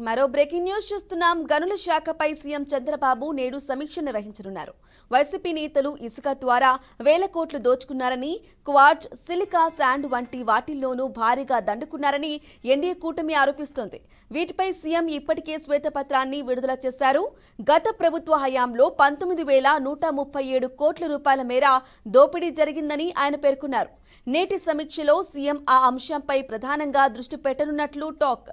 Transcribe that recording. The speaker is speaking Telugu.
మరో బ్రేకింగ్ న్యూస్ చూస్తున్నాం. గనుల శాఖపై సీఎం చంద్రబాబు నేడు సమీక్ష నిర్వహించనున్నారు. వైసీపీ నేతలు ఇసుక ద్వారా వేల కోట్లు దోచుకున్నారని, క్వార్ట్జ్, సిలికా, శాండ్ వంటి వాటిల్లోనూ భారీగా దండుకున్నారని ఎన్డీఏ కూటమి ఆరోపిస్తోంది. వీటిపై సీఎం ఇప్పటికే శ్వేతపత్రాన్ని విడుదల చేశారు. గత ప్రభుత్వ హయాంలో 19,137 కోట్ల రూపాయల మేర దోపిడీ జరిగిందని ఆయన పేర్కొన్నారు. నేటి సమీక్షలో సీఎం ఆ అంశంపై ప్రధానంగా దృష్టి పెట్టనున్నట్లు టాక్.